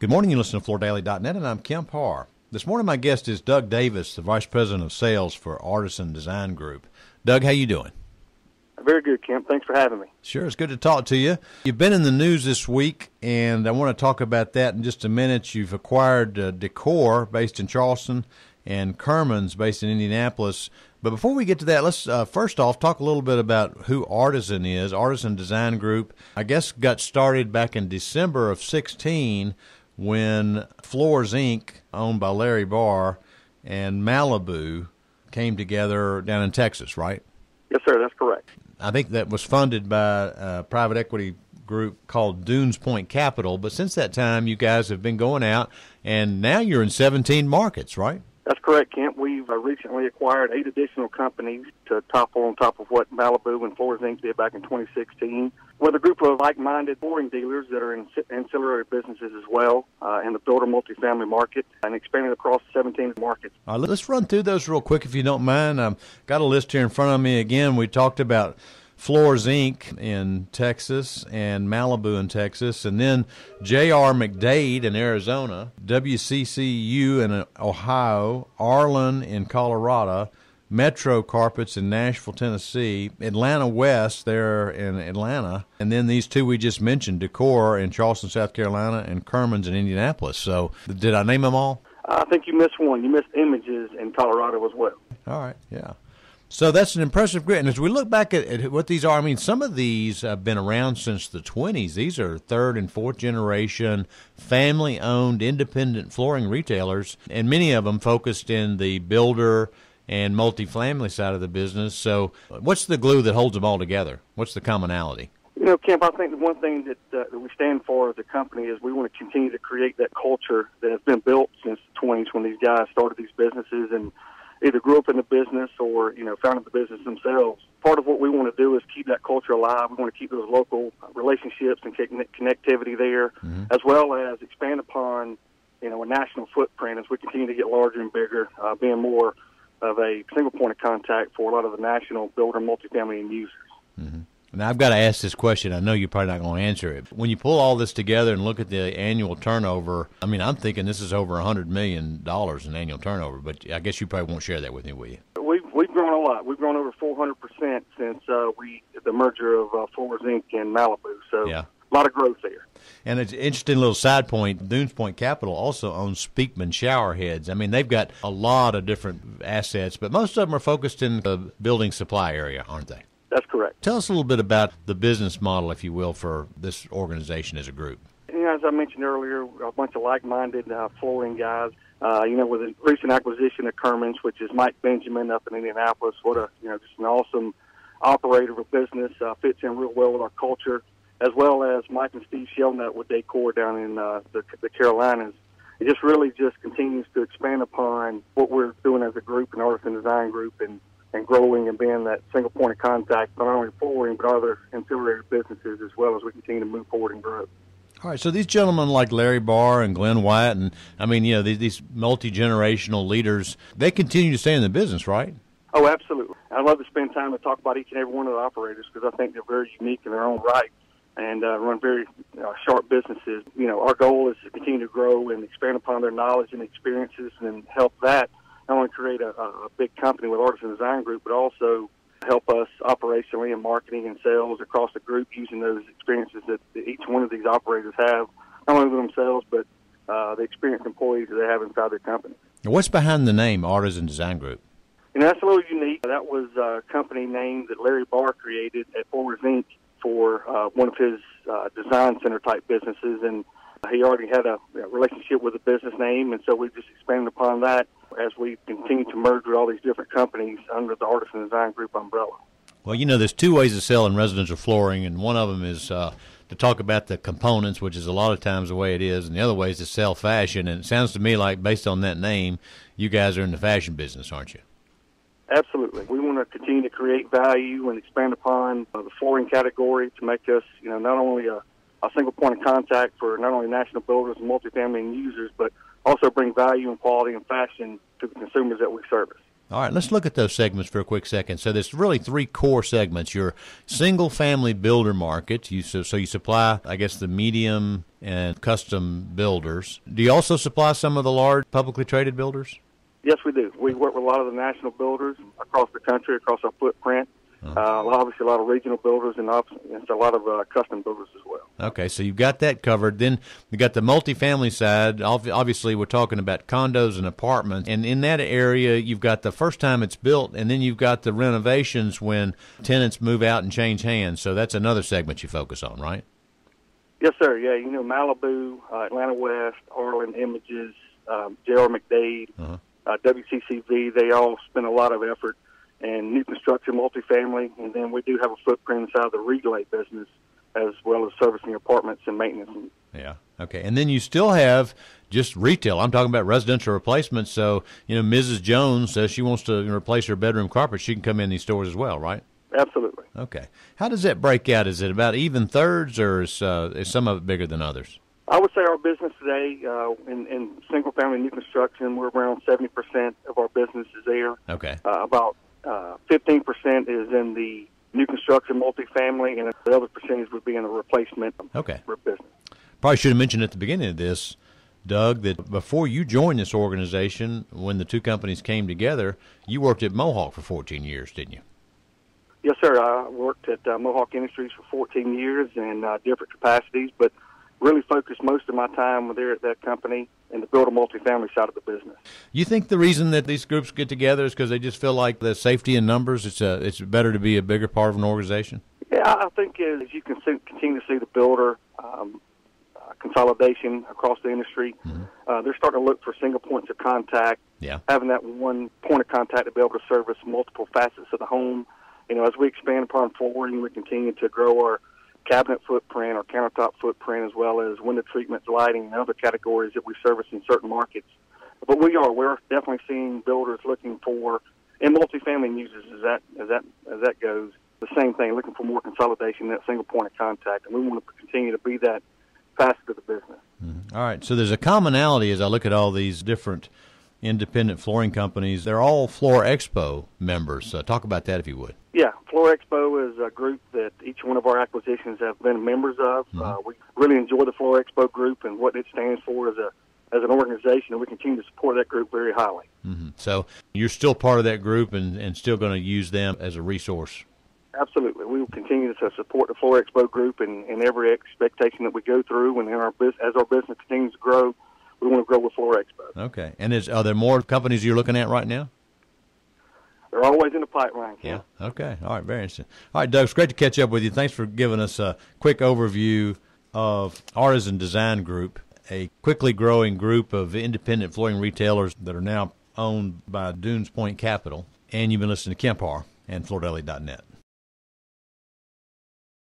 Good morning. You listen to FloorDaily.net, and I'm Kemp Harr. This morning, my guest is Doug Davis, the Vice President of Sales for Artisan Design Group. Doug, how you doing? Very good, Kemp. Thanks for having me. Sure, it's good to talk to you. You've been in the news this week, and I want to talk about that in just a minute. You've acquired Decor, based in Charleston, and Kermans, based in Indianapolis. But before we get to that, let's first off talk a little bit about who Artisan is. Artisan Design Group, I guess, got started back in December of 16 when Floors, Inc., owned by Larry Barr, and Malibu came together down in Texas, right? Yes, sir, that's correct. I think that was funded by a private equity group called Dunes Point Capital, but since that time, you guys have been going out, and now you're in 17 markets, right? That's correct, Kemp. We've recently acquired 8 additional companies to topple on top of what Malibu and Floors, Inc. did back in 2016, with a group of like-minded flooring dealers that are in ancillary businesses as well, in the builder multifamily market, and expanded across 17 markets. All right, let's run through those real quick if you don't mind. I've got a list here in front of me. Again, we talked about Floors, Inc. in Texas and Malibu in Texas, and then J.R. McDade in Arizona, WCCU in Ohio, Arlen in Colorado, Metro Carpets in Nashville, Tennessee, Atlanta West there in Atlanta, and then these two we just mentioned, Decor in Charleston, South Carolina, and Kermans in Indianapolis. So did I name them all? I think you missed one. You missed Images in Colorado as well. All right, yeah. So that's an impressive grid. And as we look back at what these are, I mean, some of these have been around since the 20s. These are third and fourth generation, family-owned, independent flooring retailers, and many of them focused in the builder and multifamily side of the business. So what's the glue that holds them all together? What's the commonality? You know, Kemp, I think the one thing that we stand for as a company is we want to continue to create that culture that has been built since the 20s when these guys started these businesses and either grew up in the business or, founded the business themselves. Part of what we want to do is keep that culture alive. We want to keep those local relationships and connectivity there, as well as expand upon, a national footprint as we continue to get larger and bigger, being more of a single point of contact for a lot of the national builder, multifamily, and users. Mm-hmm. Now, I've got to ask this question. I know you're probably not going to answer it. When you pull all this together and look at the annual turnover, I mean, I'm thinking this is over $100 million in annual turnover, but I guess you probably won't share that with me, will you? We've grown a lot. We've grown over 400% since the merger of Floors, Inc. and Malibu. So yeah. A lot of growth there. And it's an interesting little side point. Dunes Point Capital also owns Speakman shower heads. I mean, they've got a lot of different assets, but most of them are focused in the building supply area, aren't they? That's correct. Tell us a little bit about the business model, if you will, for this organization as a group. As I mentioned earlier, a bunch of like-minded flooring guys. With a recent acquisition of Kermans, which is Mike Benjamin up in Indianapolis. What just an awesome operator of a business. Fits in real well with our culture, as well as Mike and Steve Shelnut with Decor down in the Carolinas. It just really continues to expand upon what we're doing as a group, an Artisan Design Group, and growing and being that single point of contact, not only flooring, but other ancillary businesses as well as we continue to move forward and grow. All right, so these gentlemen like Larry Barr and Glenn Wyatt, and I mean, these multi-generational leaders, they continue to stay in the business, right? Oh, absolutely. I love to spend time to talk about each and every one of the operators because I think they're very unique in their own right and run very sharp businesses. Our goal is to continue to grow and expand upon their knowledge and experiences and help that not only create a big company with Artisan Design Group, but also help us operationally in marketing and sales across the group using those experiences that each one of these operators have, not only with themselves, but the experienced employees that they have inside their company. What's behind the name Artisan Design Group? That's a little unique. That was a company name that Larry Barr created at Floors, Inc. for one of his design center type businesses, and he already had a relationship with the business name, and so we just expanded upon that as we continue to merge with all these different companies under the Artisan Design Group umbrella. Well, there's two ways to sell in residential flooring, and one of them is to talk about the components, which is a lot of times the way it is, and the other way is to sell fashion, and it sounds to me like, based on that name, you guys are in the fashion business, aren't you? Absolutely. We want to continue to create value and expand upon the flooring category to make us, not only a single point of contact for not only national builders and multifamily and users, but also bring value and quality and fashion to the consumers that we service. All right, let's look at those segments for a quick second. So there's really three core segments. Your single-family builder market, so you supply, I guess, the medium and custom builders. Do you also supply some of the large publicly traded builders? Yes, we do. We work with a lot of the national builders across the country, across our footprint. Obviously, a lot of regional builders and a lot of custom builders as well. Okay, so you've got that covered. Then you got the multifamily side. Obviously, we're talking about condos and apartments. And in that area, you've got the first time it's built, and then you've got the renovations when tenants move out and change hands. So that's another segment you focus on, right? Yes, sir. Yeah, Malibu, Atlanta West, Arlen Images, J.R. McDade, WCCV, they all spend a lot of effort. And new construction, multifamily, and then we do have a footprint inside the relay business as well as servicing apartments and maintenance. Yeah, okay. And then you still have just retail. I'm talking about residential replacements. So, Mrs. Jones says she wants to replace her bedroom carpet. She can come in these stores as well, right? Absolutely. Okay. How does that break out? Is it about even thirds, or is some of it bigger than others? I would say our business today in single-family new construction, we're around 70% of our business is there. Okay. About 15% is in the new construction multifamily, and the other percentage would be in the replacement business. Probably should have mentioned at the beginning of this, Doug, that before you joined this organization, when the two companies came together, you worked at Mohawk for 14 years, didn't you? Yes, sir. I worked at Mohawk Industries for 14 years in different capacities, but really focused most of my time there at that company in the builder multifamily side of the business. You think the reason that these groups get together is because they just feel like the safety in numbers, it's better to be a bigger part of an organization? Yeah, I think as you can continue to see the builder consolidation across the industry, they're starting to look for single points of contact, having that one point of contact to be able to service multiple facets of the home. As we expand upon flooring, we continue to grow our cabinet footprint or countertop footprint, as well as window treatments, lighting, and other categories that we service in certain markets. But we're definitely seeing builders looking for, and multifamily uses as that goes, the same thing, looking for more consolidation, that single point of contact, and we want to continue to be that facet of the business. All right, so there's a commonality as I look at all these different independent flooring companies. They're all Floor Expo members. Talk about that if you would. Yeah, Floor Expo is a group that each one of our acquisitions have been members of. We really enjoy the Floor Expo group and what it stands for as an organization, and we continue to support that group very highly. So you're still part of that group and still going to use them as a resource? Absolutely. We will continue to support the Floor Expo group in every expectation that we go through, and as our business continues to grow, we want to grow with Floor Expo. Okay. And are there more companies you're looking at right now? They're always in the pipeline. Yeah. Okay. All right. Very interesting. All right, Doug, it's great to catch up with you. Thanks for giving us a quick overview of Artisan Design Group, a quickly growing group of independent flooring retailers that are now owned by Dunes Point Capital. And you've been listening to Kemp Harr and FloorDaily.net.